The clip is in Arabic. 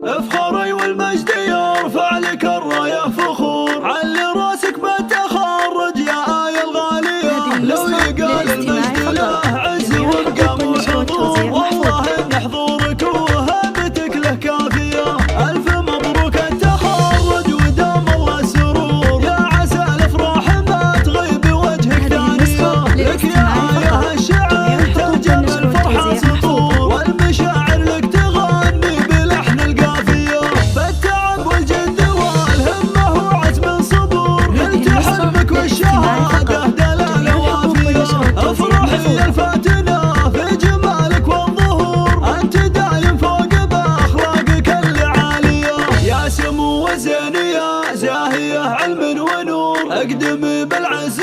افخري والمجد يرفع لك الراية فخور، علي راسك بالتخرج يا آية الغالية. لو يقال المجد له عز ومقام وحضور، والله ان حضورك وهبتك له كافية. الف مبروك التخرج ودام الله السرور، يا عسى الافراح ما تغيب وجهك ثانية. لك يا آية الشعر ترجم الفرحة سطور، والمشاعر لك تغني بلحن القافية. فالتعب والجد والهمة وعزم صبور، قلت حلمك والشهادة دلالة وافية. افرحي الفاتنة في جمالك والظهور، انت دايم فوق باخلاقك اللي عالية. يا سمو وزينية زاهية علم ونور، اقدمي بالعز